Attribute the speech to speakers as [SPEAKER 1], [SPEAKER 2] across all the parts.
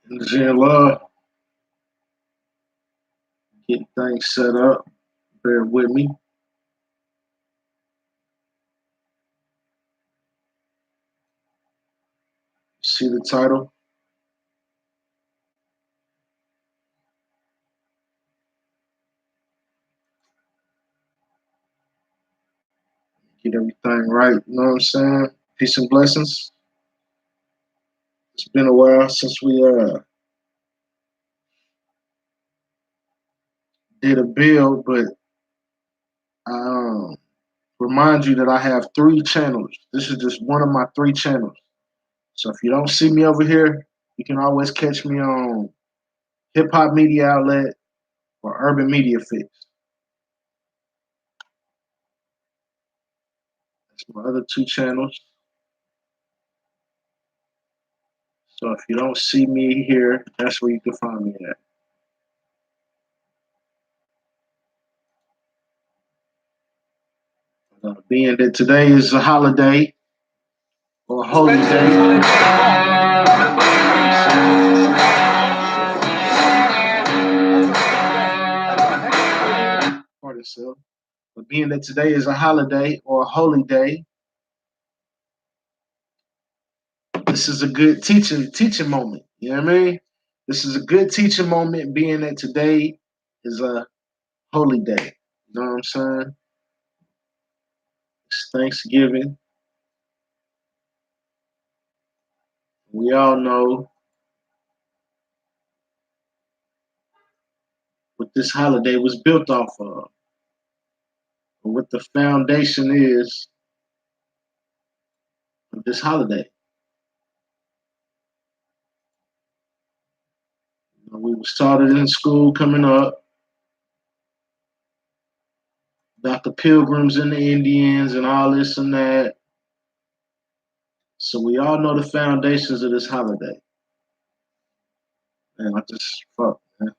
[SPEAKER 1] Love, get things set up. Bear with me. See the title. Get everything right. You know what I'm saying? Peace and blessings. It's been a while since we did a build, but I remind you that I have three channels. This is just one of my three channels. So if you don't see me over here, you can always catch me on Hip Hop Media Outlet or Urban Media Fix. That's my other two channels. So if you don't see me here, that's where you can find me at. Being that today is a holiday or a holy day, pardon yourself. But being that today is a holiday or a holy day, this is a good teaching moment. You know what I mean? This is a good teaching moment, being that today is a holy day. You know what I'm saying? It's Thanksgiving. We all know what this holiday was built off of, or what the foundation is of this holiday. You know, we were started in school coming up about the pilgrims and the Indians and all this and that. So we all know the foundations of this holiday. Man, I just fuck, man.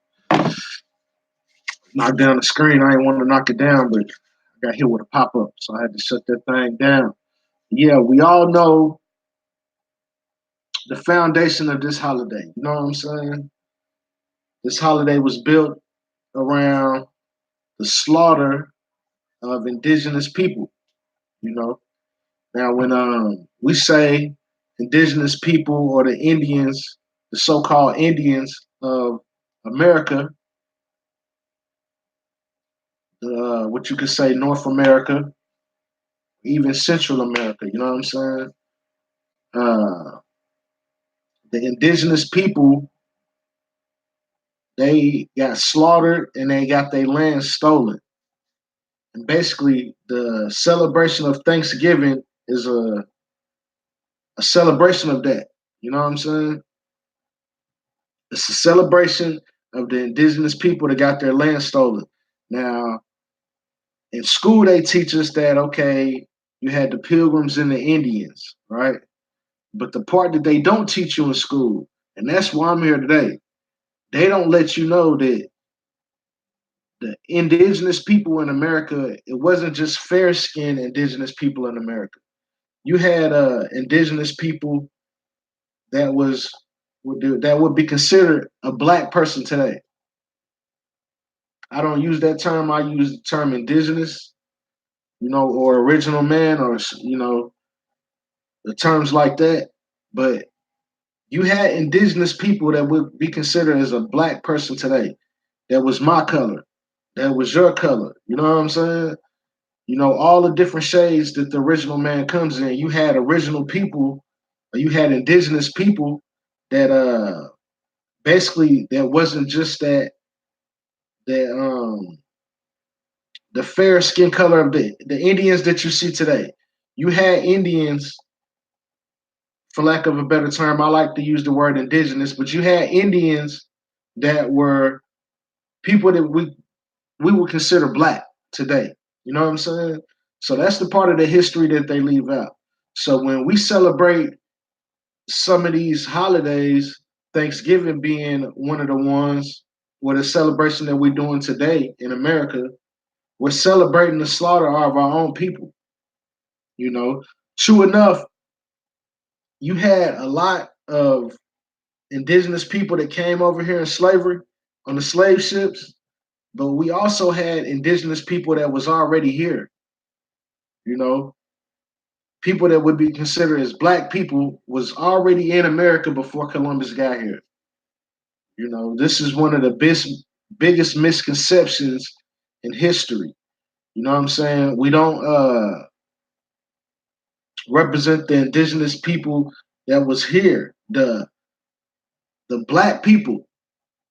[SPEAKER 1] Knocked down the screen. I didn't want to knock it down, but I got hit with a pop up, so I had to shut that thing down. Yeah, we all know the foundation of this holiday. You know what I'm saying? This holiday was built around the slaughter of indigenous people. You know, now when we say indigenous people or the Indians, the so-called Indians of America, what you could say North America, even Central America. You know what I'm saying? Uh, the indigenous people, they got slaughtered and they got their land stolen. And basically, the celebration of Thanksgiving is a celebration of that. You know what I'm saying? It's a celebration of the indigenous people that got their land stolen. Now, in school, they teach us that, okay, you had the pilgrims and the Indians, right? But the part that they don't teach you in school, and that's why I'm here today, they don't let you know that the indigenous people in America, it wasn't just fair skinned indigenous people in America. You had indigenous people that would be considered a black person today. I don't use that term. I use the term indigenous, or original man, or the terms like that. But you had indigenous people that would be considered as a black person today. That was my color. That was your color. You know what I'm saying? All the different shades that the original man comes in. You had original people, or you had indigenous people that basically that wasn't just that the fair skin color of the Indians that you see today. You had Indians, for lack of a better term, I like to use the word indigenous, but you had Indians that were people that we would consider black today. You know what I'm saying? So that's the part of the history that they leave out. So when we celebrate some of these holidays, Thanksgiving being one of the ones, or the celebration that we're doing today in America, we're celebrating the slaughter of our own people. You know, true enough, you had a lot of indigenous people that came over here in slavery on the slave ships, but we also had indigenous people that was already here. You know, people that would be considered as black people was already in America before Columbus got here. You know, this is one of the biggest misconceptions in history. You know what I'm saying? We don't represent the indigenous people that was here, the black people.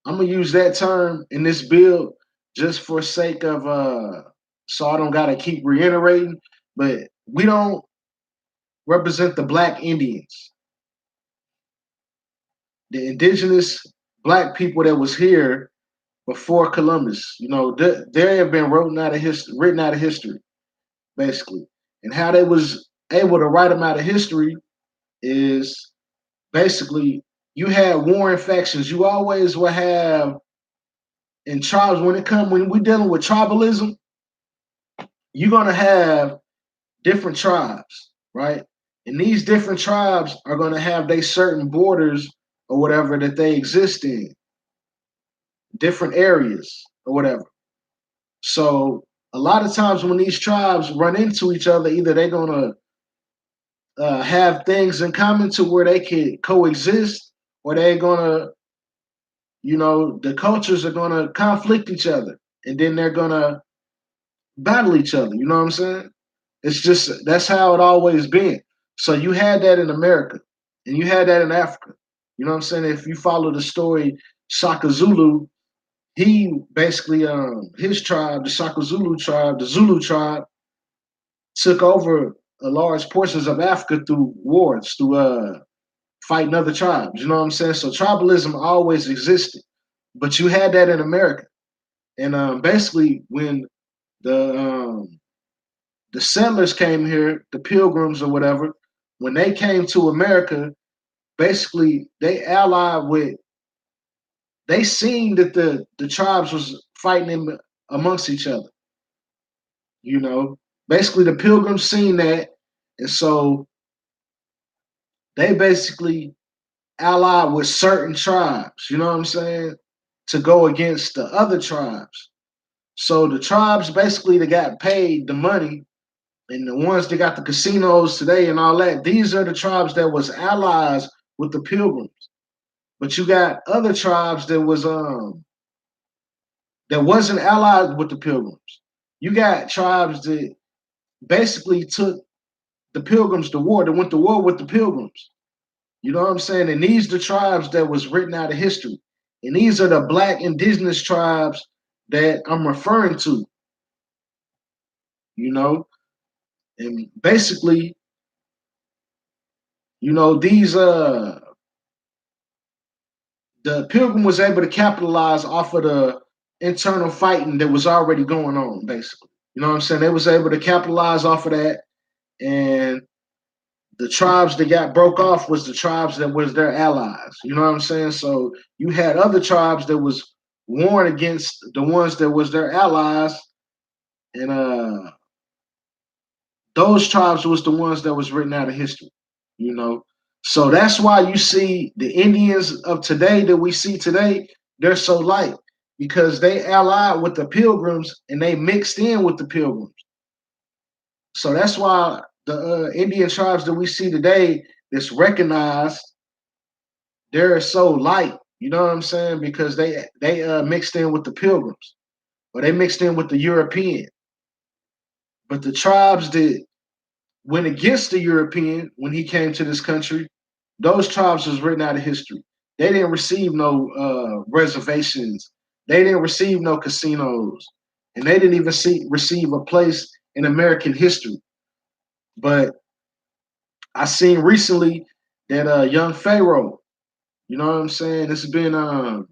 [SPEAKER 1] I'm gonna use that term in this bill just for sake of so I don't gotta keep reiterating, but we don't represent the black Indians, the indigenous black people that was here before Columbus. You know, they have been written out of history, basically. And how they was able to write them out of history is basically you had warring factions. You always will have in tribes when we're dealing with tribalism, you're gonna have different tribes, right? And these different tribes are gonna have their certain borders or whatever that they exist in, different areas or whatever. So a lot of times when these tribes run into each other, either they're gonna have things in common to where they can coexist, or they're gonna, the cultures are gonna conflict each other, and then they're gonna battle each other. You know what I'm saying? It's just that's how it always been. So you had that in America, and you had that in Africa. You know what I'm saying? If you follow the story, Shaka Zulu, he basically his tribe, the Shaka Zulu tribe, the Zulu tribe, took over a large portions of Africa through wars, through fighting other tribes. You know what I'm saying? So tribalism always existed, but you had that in America. And basically, when the um, the settlers came here, the Pilgrims or whatever, when they came to America, basically they allied with. They seen that the tribes was fighting amongst each other. You know, basically the Pilgrims seen that, and so they basically allied with certain tribes. You know what I'm saying? To go against the other tribes. So the tribes basically that got paid the money and the ones that got the casinos today and all that, these are the tribes that was allies with the pilgrims. But you got other tribes that wasn't allied with the pilgrims. You got tribes that basically took the pilgrims to war, that went to war with the pilgrims. You know what I'm saying? And these are the tribes that was written out of history. And these are the black indigenous tribes that I'm referring to, you know? And basically, these the Pilgrim was able to capitalize off of the internal fighting that was already going on, basically. You know what I'm saying? They was able to capitalize off of that, and the tribes that got broke off was the tribes that was their allies. You know what I'm saying? So you had other tribes that was warring against the ones that was their allies, and those tribes was the ones that was written out of history. You know, so that's why you see the Indians of today that we see today, they're so light because they allied with the pilgrims and they mixed in with the pilgrims. So that's why the Indian tribes that we see today that's recognized, they're so light. You know what I'm saying? Because they mixed in with the pilgrims or they mixed in with the European. But the tribes that went against the European when he came to this country, those tribes was written out of history. They didn't receive no reservations. They didn't receive no casinos, and they didn't even receive a place in American history. But I seen recently that young Pharaoh, you know what I'm saying? It's been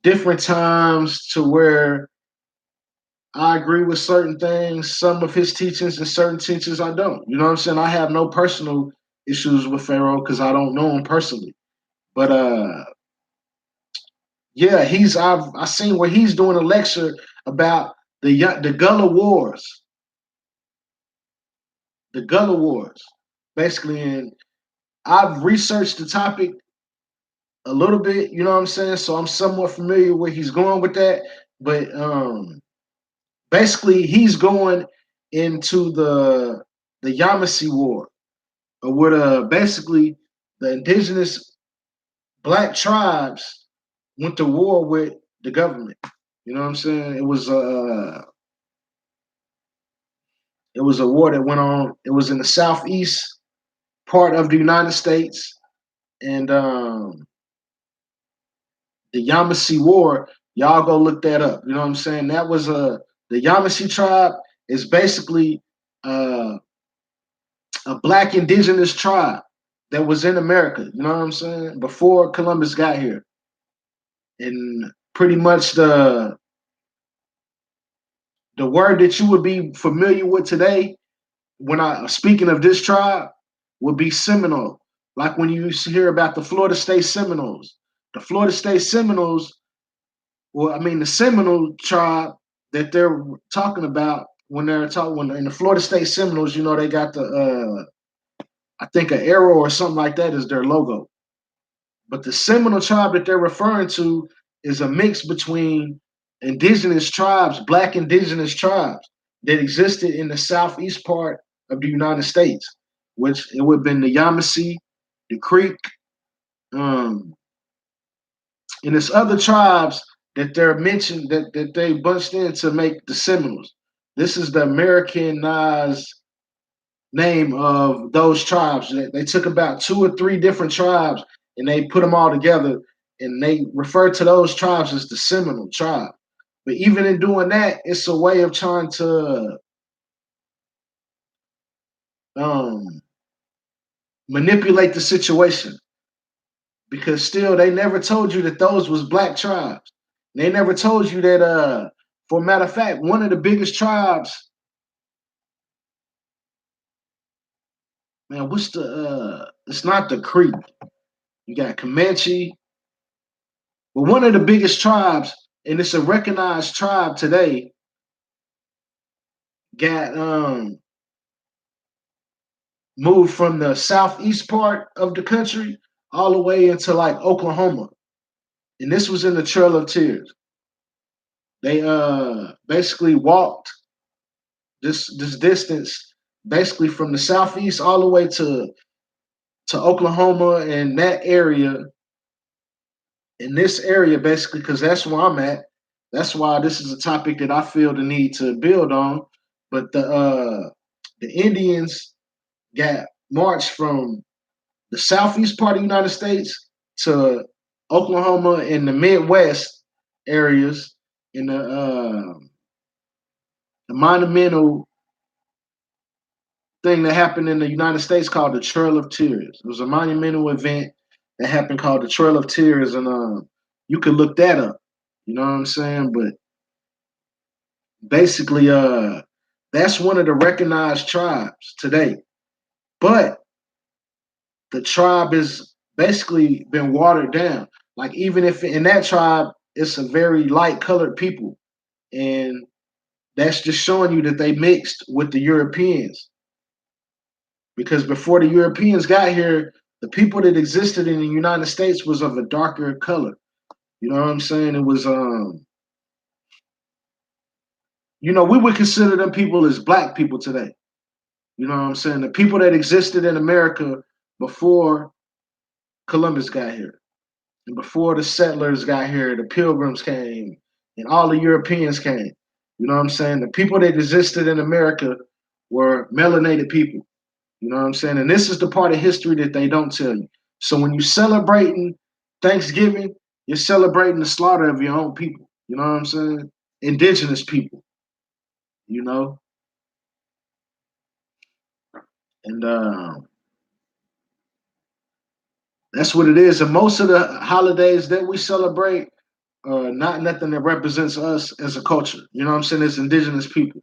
[SPEAKER 1] different times to where I agree with certain things, some of his teachings, and certain teachings I don't. You know what I'm saying? I have no personal issues with Pharaoh because I don't know him personally. But yeah, I seen where he's doing a lecture about the Gullah Wars, the Gullah Wars, basically. And I've researched the topic, a little bit, you know what I'm saying? So I'm somewhat familiar where he's going with that. But basically he's going into the Yamasee War, where basically the indigenous black tribes went to war with the government. You know what I'm saying? It was a war that went on. It was in the southeast part of the United States, and the Yamasee War. Y'all go look that up. You know what I'm saying? That was the Yamasee tribe is basically uh, a black indigenous tribe that was in America. You know what I'm saying? Before Columbus got here, and pretty much the word that you would be familiar with today when I speaking of this tribe would be Seminole. Like when you used to hear about the Florida State Seminoles. The Florida State Seminoles, well, I mean the Seminole tribe that they're talking about when they're talking when in the Florida State Seminoles, you know, they got the I think an arrow or something like that is their logo. But the Seminole tribe that they're referring to is a mix between indigenous tribes, black indigenous tribes that existed in the southeast part of the United States, which it would have been the Yamasee, the Creek, um, and there's other tribes that they're mentioned that they bunched in to make the Seminoles. This is the Americanized name of those tribes. They took about two or three different tribes and they put them all together and they refer to those tribes as the Seminole tribe. But even in doing that, it's a way of trying to um, manipulate the situation because still they never told you that those was black tribes. They never told you that for a matter of fact, one of the biggest tribes, man, what's the it's not the Creek. You got Comanche, but one of the biggest tribes, and it's a recognized tribe today, got moved from the southeast part of the country all the way into like Oklahoma. And this was in the Trail of Tears. They basically walked this distance basically from the southeast all the way to Oklahoma and that area in this area basically because that's where I'm at. That's why this is a topic that I feel the need to build on. But the Indians got marched from the southeast part of the United States to Oklahoma and the Midwest areas in the monumental thing that happened in the United States called the Trail of Tears. It was a monumental event that happened called the Trail of Tears, and you could look that up. You know what I'm saying? But basically, that's one of the recognized tribes today. But the tribe has basically been watered down. Like even if in that tribe, it's a very light colored people, and that's just showing you that they mixed with the Europeans. Because before the Europeans got here, the people that existed in the United States was of a darker color. You know what I'm saying? It was we would consider them people as black people today. You know what I'm saying? The people that existed in America before Columbus got here. And before the settlers got here, the pilgrims came and all the Europeans came. You know what I'm saying? The people that existed in America were melanated people. You know what I'm saying? And this is the part of history that they don't tell you. So when you're celebrating Thanksgiving, you're celebrating the slaughter of your own people. You know what I'm saying? Indigenous people, you know? And that's what it is. And most of the holidays that we celebrate not nothing that represents us as a culture. You know what I'm saying? As indigenous people.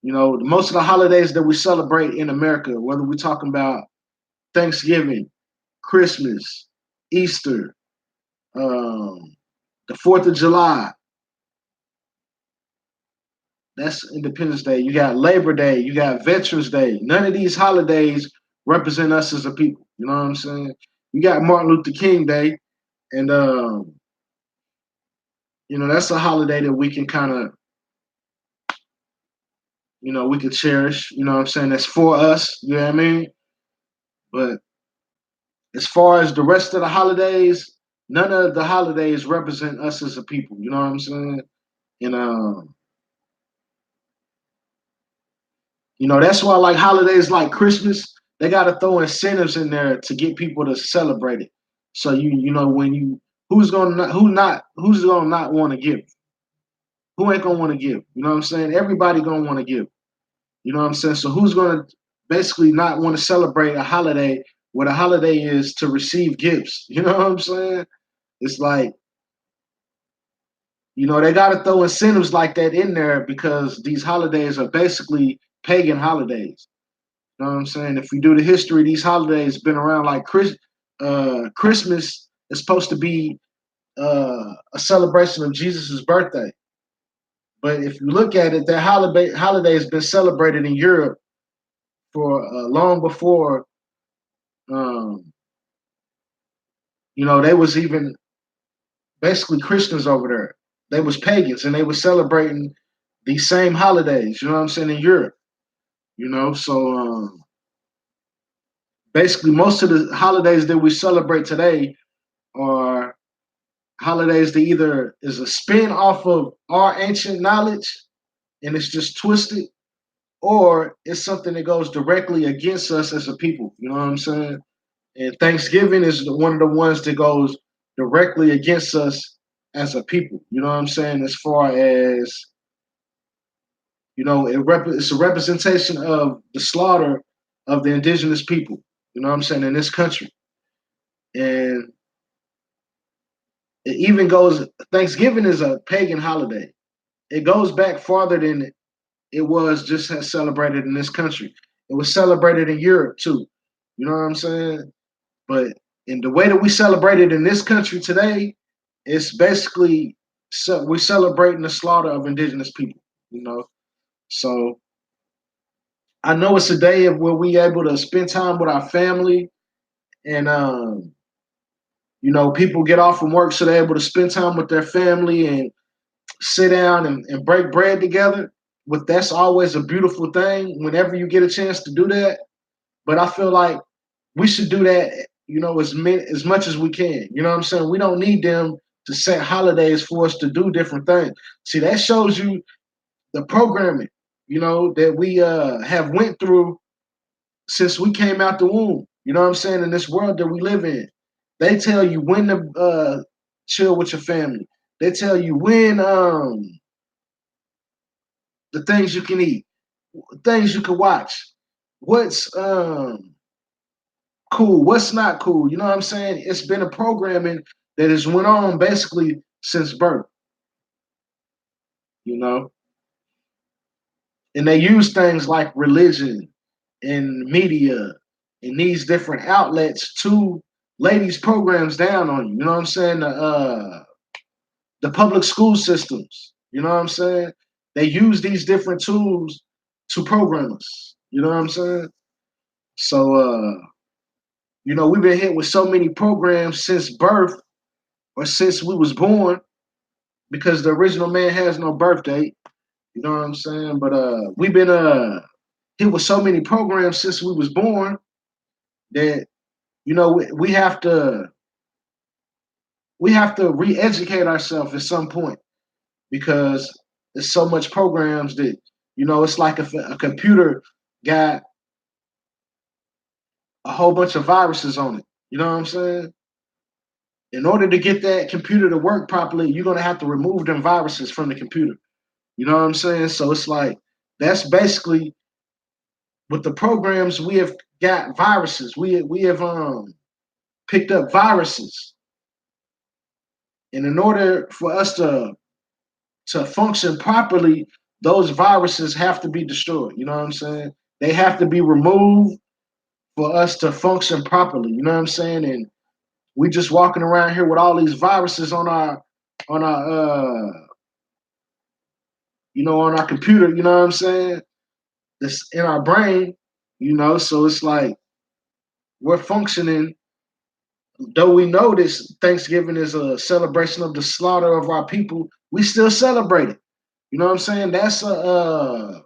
[SPEAKER 1] You know, most of the holidays that we celebrate in America, whether we're talking about Thanksgiving, Christmas, Easter, the 4th of July, that's Independence Day. You got Labor Day, you got Veterans Day. None of these holidays represent us as a people. You know what I'm saying? You got Martin Luther King Day, And that's a holiday that we can kind of, we could cherish. You know what I'm saying? That's for us. You know what I mean? But as far as the rest of the holidays, none of the holidays represent us as a people. You know what I'm saying? And that's why like holidays like Christmas, they got to throw incentives in there to get people to celebrate it. So when who's gonna not want to give? Who ain't gonna want to give? You know what I'm saying? Everybody gonna want to give. You know what I'm saying? So who's gonna basically not want to celebrate a holiday where the holiday is to receive gifts? You know what I'm saying? It's like, they got to throw incentives like that in there because these holidays are basically pagan holidays. You know what I'm saying? If we do the history, these holidays been around like Christmas is supposed to be a celebration of Jesus' birthday. But if you look at it, that holiday has been celebrated in Europe for long before, um, they was even basically Christians over there. They was pagans and they were celebrating these same holidays. You know what I'm saying in Europe. So basically most of the holidays that we celebrate today are holidays that either is a spin off of our ancient knowledge and it's just twisted, or it's something that goes directly against us as a people. You know what I'm saying? And Thanksgiving is one of the ones that goes directly against us as a people. You know what I'm saying? As far as it's a representation of the slaughter of the indigenous people. You know what I'm saying in this country, and it even goes. Thanksgiving is a pagan holiday. It goes back farther than it was just celebrated in this country. It was celebrated in Europe too. You know what I'm saying? But in the way that we celebrate it in this country today, it's basically we're celebrating the slaughter of indigenous people. So I know it's a day of where we able to spend time with our family, and people get off from work, so they're able to spend time with their family and sit down and break bread together. But that's always a beautiful thing whenever you get a chance to do that. But I feel like we should do that, as much as we can. You know what I'm saying? We don't need them to set holidays for us to do different things. See, that shows you the programming, that we have went through since we came out the womb. You know what I'm saying? In this world that we live in, they tell you when to chill with your family. They tell you when the things you can eat, things you can watch, what's cool, what's not cool. You know what I'm saying? It's been a programming that has went on basically since birth. You know, and they use things like religion and media and these different outlets to lay these programs down on you. You know what I'm saying? The public school systems. You know what I'm saying? They use these different tools to program us. You know what I'm saying? So we've been hit with so many programs since birth or since we was born because the original man has no birth date. You know what I'm saying? But we've been hit with so many programs since we was born that we have to re-educate ourselves at some point because there's so much programs that it's like a computer got a whole bunch of viruses on it. You know what I'm saying? In order to get that computer to work properly, you're gonna have to remove them viruses from the computer. You know what I'm saying? So it's like that's basically with the programs we have got viruses. We have picked up viruses, and in order for us to function properly, those viruses have to be destroyed. You know what I'm saying? They have to be removed for us to function properly. You know what I'm saying? And we just walking around here with all these viruses on our on our computer. You know what I'm saying? That's in our brain. So it's like we're functioning Though we know this Thanksgiving is a celebration of the slaughter of our people, we still celebrate it. You know what I'm saying? That's a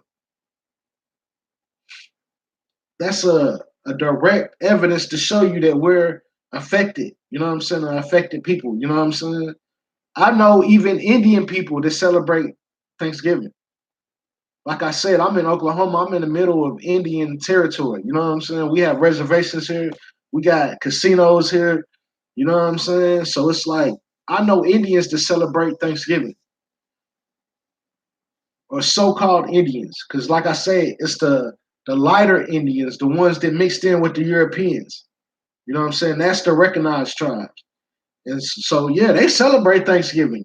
[SPEAKER 1] direct evidence to show you that we're affected. You know what I'm saying? Affected people. You know what I'm saying? I know even Indian people that celebrate Thanksgiving. Like I said, I'm in Oklahoma. I'm in the middle of Indian territory. You know what I'm saying? We have reservations here. We got casinos here. You know what I'm saying? So it's like I know Indians that celebrate Thanksgiving or so-called Indians, because like I say, it's the lighter Indians, the ones that mixed in with the Europeans. You know what I'm saying? That's the recognized tribes. And so yeah, they celebrate Thanksgiving.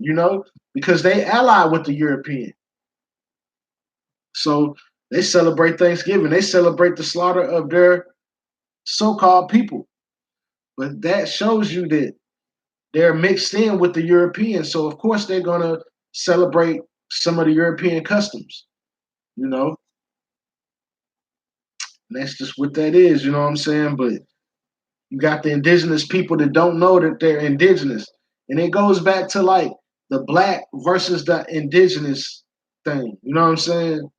[SPEAKER 1] Because they ally with the European. So they celebrate Thanksgiving. They celebrate the slaughter of their so-called people. But that shows you that they're mixed in with the Europeans. So of course they're gonna celebrate some of the European customs. You know, and that's just what that is. You know what I'm saying? But you got the indigenous people that don't know that they're indigenous, and it goes back to like the black versus the indigenous thing. You know what I'm saying?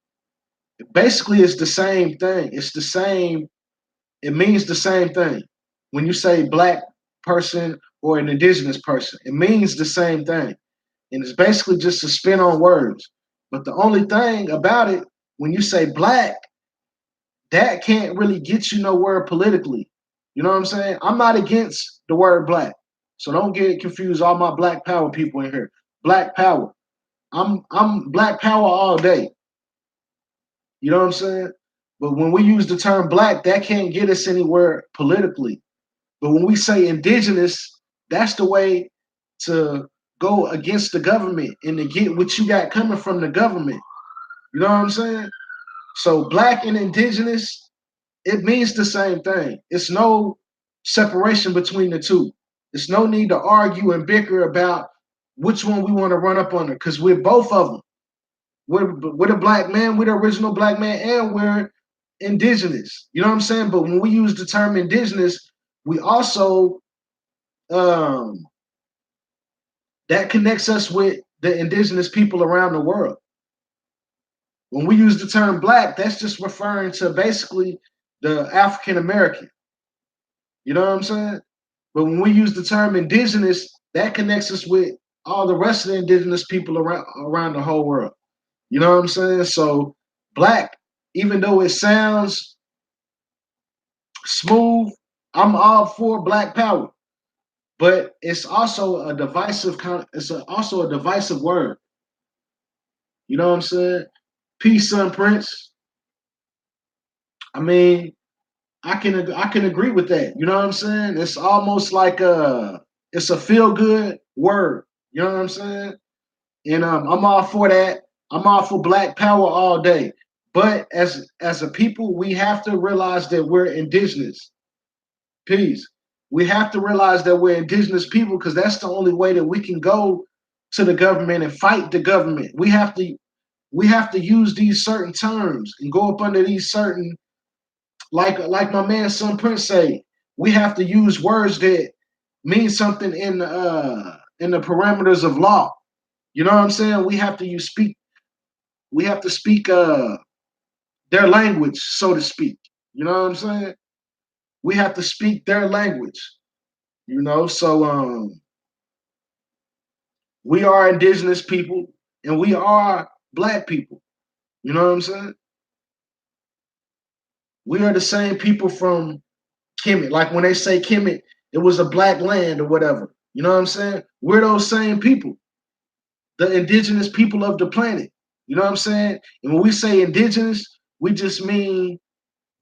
[SPEAKER 1] Basically, it's the same thing. It's the same. It means the same thing. When you say black person or an indigenous person, it means the same thing. And it's basically just a spin on words. But the only thing about it, when you say black, that can't really get you nowhere politically. You know what I'm saying? I'm not against the word black. So don't get confused, all my black power people in here. Black power. I'm black power all day. You know what I'm saying? But when we use the term black, that can't get us anywhere politically. But when we say indigenous, that's the way to go against the government and to get what you got coming from the government. You know what I'm saying? So black and indigenous, it means the same thing. It's no separation between the two. There's no need to argue and bicker about which one we want to run up under because we're both of them. We're the black man, we're the original black man, and we're indigenous. You know what I'm saying? But when we use the term indigenous, we also um, that connects us with the indigenous people around the world. When we use the term black, that's just referring to basically the African American. You know what I'm saying? But when we use the term indigenous, that connects us with all the rest of the indigenous people around the whole world. You know what I'm saying? So black, even though it sounds smooth, I'm all for black power. But it's also a divisive also a divisive word. You know what I'm saying? Peace, son Prince. I mean, I can agree with that. You know what I'm saying? It's almost like it's a feel good word. You know what I'm saying? And I'm all for that. I'm all for black power all day. But as a people, we have to realize that we're indigenous. Peace. We have to realize that we're indigenous people because that's the only way that we can go to the government and fight the government. We have to use these certain terms and go up under these certain like my man son Prince say, we have to use words that mean something in the parameters of law. You know what I'm saying? We have to speak their language, so to speak. You know what I'm saying? We have to speak their language, so we are indigenous people and we are black people. You know what I'm saying? We are the same people from Kemet. Like when they say Kemet, it was a black land or whatever. You know what I'm saying? We're those same people, the indigenous people of the planet. You know what I'm saying? And when we say indigenous, we just mean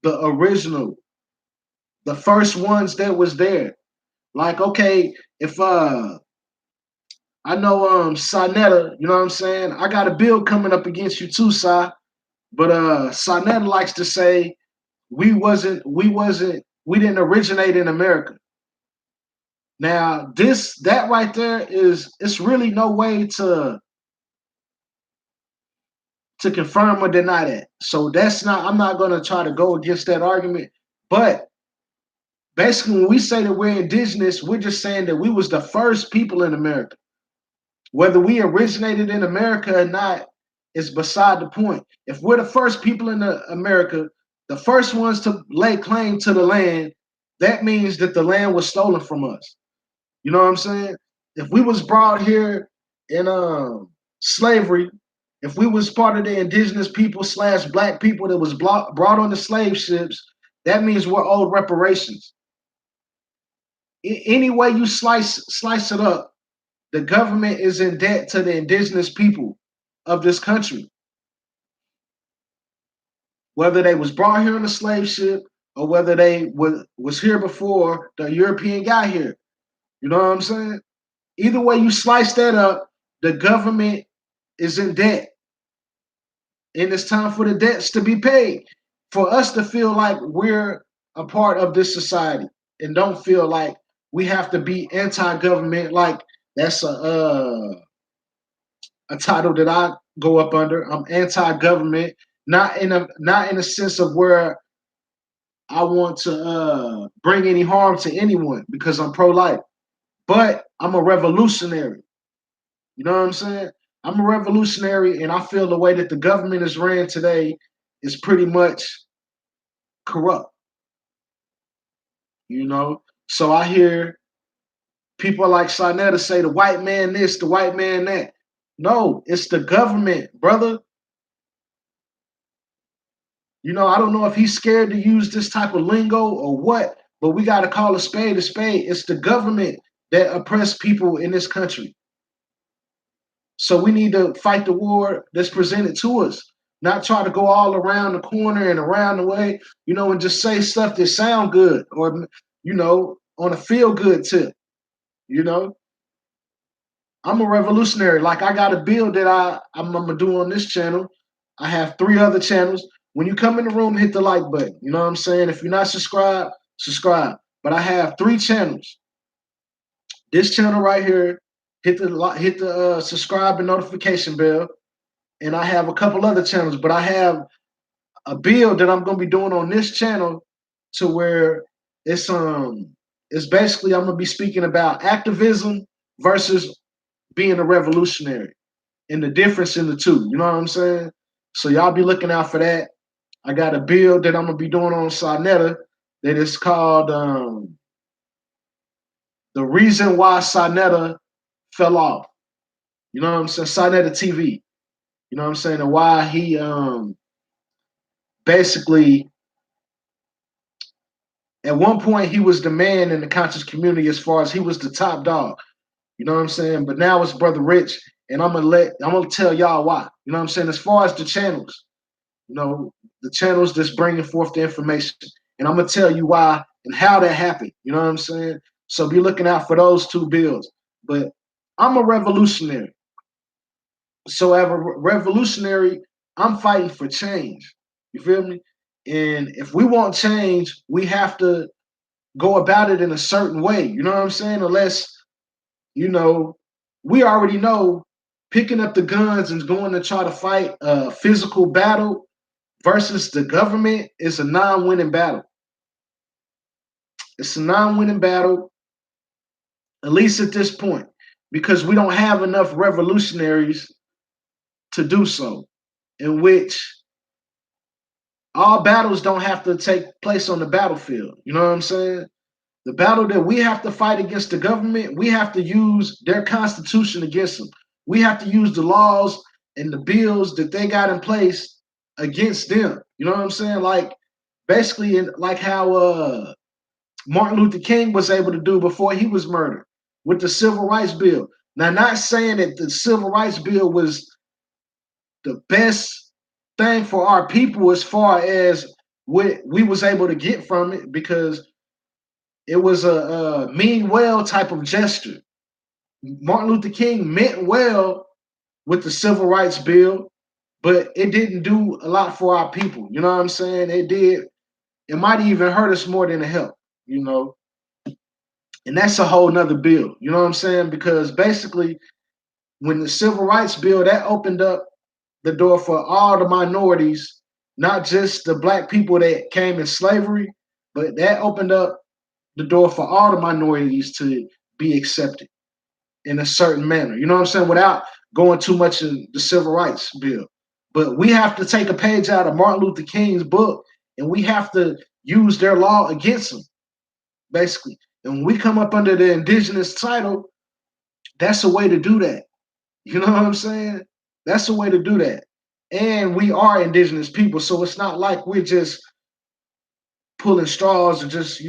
[SPEAKER 1] the original, the first ones that was there. Like, okay, if I know Sinetta, you know what I'm saying? I got a bill coming up against you too, Si. But Sinetta likes to say we didn't originate in America. Now, that right there it's really no way to confirm or deny that. So I'm not gonna try to go against that argument. But Basically, when we say that we're indigenous, we're just saying that we was the first people in America. Whether we originated in America or not is beside the point. If we're the first people in America, the first ones to lay claim to the land, that means that the land was stolen from us. You know what I'm saying? If we was brought here in slavery, if we was part of the indigenous people / black people that was brought on the slave ships, that means we're owed reparations. Any way you slice it up, the government is in debt to the indigenous people of this country, whether they was brought here on a slave ship or whether they was here before the European got here. You know what I'm saying? Either way you slice that up, the government is in debt, and it's time for the debts to be paid. For us to feel like we're a part of this society and don't feel like we have to be anti-government, like that's a title that I go up under. I'm anti-government, not in a sense of where I want to bring any harm to anyone because I'm pro-life, but I'm a revolutionary. You know what I'm saying? I'm a revolutionary, and I feel the way that the government is ran today is pretty much corrupt. You know, so I hear people like Sinetta say the white man this, the white man that. No, it's the government, brother. You know, I don't know if he's scared to use this type of lingo or what, but we got to call a spade a spade. It's the government that oppress people in this country. So we need to fight the war that's presented to us, not try to go all around the corner and around the way, and just say stuff that sound good or, on a feel good tip. You know, I'm a revolutionary. Like I got a bill that I'm gonna do on this channel. I have 3 other channels. When you come in the room, hit the like button. You know what I'm saying? If you're not subscribed, subscribe. But I have 3 channels. This channel right here, hit the subscribe and notification bell. And I have a couple other channels, but I have a bill that I'm gonna be doing on this channel to where it's basically I'm gonna be speaking about activism versus being a revolutionary and the difference in the two. You know what I'm saying? So y'all be looking out for that. I got a bill that I'm gonna be doing on Sinetta that is called the reason why Sinetta fell off. You know what I'm saying? Sinetta TV. You know what I'm saying? And why he basically at one point he was the man in the conscious community as far as he was the top dog. You know what I'm saying? But now it's Brother Rich, and I'm gonna tell y'all why. You know what I'm saying? As far as the channels, the channels that's bringing forth the information, and I'm gonna tell you why and how that happened. You know what I'm saying? So be looking out for those 2 bills. But I'm a revolutionary. So as a revolutionary, I'm fighting for change. You feel me? And if we want change, we have to go about it in a certain way. You know what I'm saying? Unless, you know, we already know picking up the guns and going to try to fight a physical battle versus the government is a non-winning battle. It's a non-winning battle, at least at this point, because we don't have enough revolutionaries to do so, in which all battles don't have to take place on the battlefield. You know what I'm saying? The battle that we have to fight against the government, we have to use their constitution against them. We have to use the laws and the bills that they got in place against them. You know what I'm saying? Like basically, like how Martin Luther King was able to do before he was murdered with the Civil Rights Bill. Now, not saying that the Civil Rights Bill was the best thing for our people as far as what we was able to get from it, because it was a mean well type of gesture. Martin Luther King meant well with the Civil Rights Bill, but it didn't do a lot for our people. You know what I'm saying? It might even hurt us more than it helped, And that's a whole nother bill. You know what I'm saying? Because basically, when the Civil Rights Bill, that opened up the door for all the minorities, not just the black people that came in slavery, but that opened up the door for all the minorities to be accepted in a certain manner. You know what I'm saying? Without going too much in the civil rights bill. But we have to take a page out of Martin Luther King's book and we have to use their law against them, basically. And when we come up under the indigenous title, that's a way to do that. You know what I'm saying? That's a way to do that. And we are indigenous people, so it's not like we're just pulling straws or just,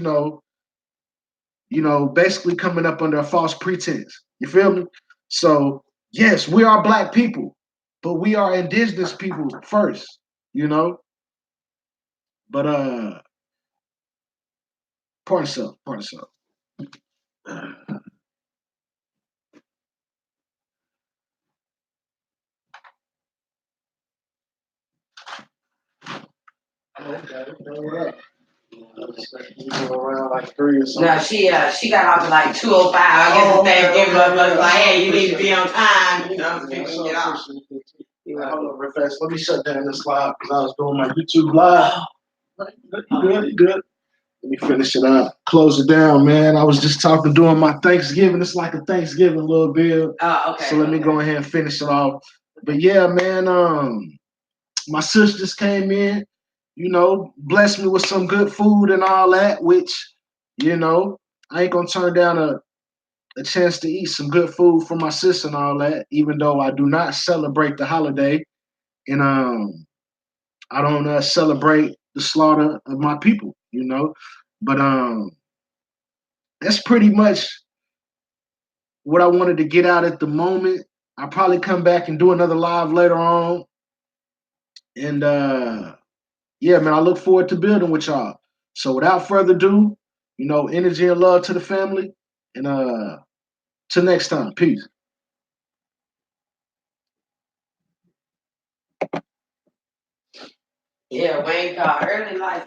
[SPEAKER 1] basically coming up under a false pretense. You feel me? So yes, we are black people, but we are indigenous people first, you know. But part of self. Okay. Around like 3 or something.
[SPEAKER 2] No, she got off at like 2:05. I guess the thing giving up like, hey, you need to be on time. You know, so people can get off.
[SPEAKER 1] Hold on real fast. Let me shut down this live because I was doing my YouTube live. Good. Let me finish it up. Close it down, man. I was just doing my Thanksgiving. It's like a Thanksgiving little bit.
[SPEAKER 2] Oh, okay.
[SPEAKER 1] So let me go ahead and finish it off. But yeah, man, my sis just came in, blessed me with some good food and all that, which, I ain't gonna turn down a chance to eat some good food for my sis and all that, even though I do not celebrate the holiday and I don't celebrate the slaughter of my people. But that's pretty much what I wanted to get out at the moment. I'll probably come back and do another live later on. And yeah, man, I look forward to building with y'all. So without further ado, energy and love to the family. And till next time. Peace.
[SPEAKER 2] Yeah, Wayne called early, like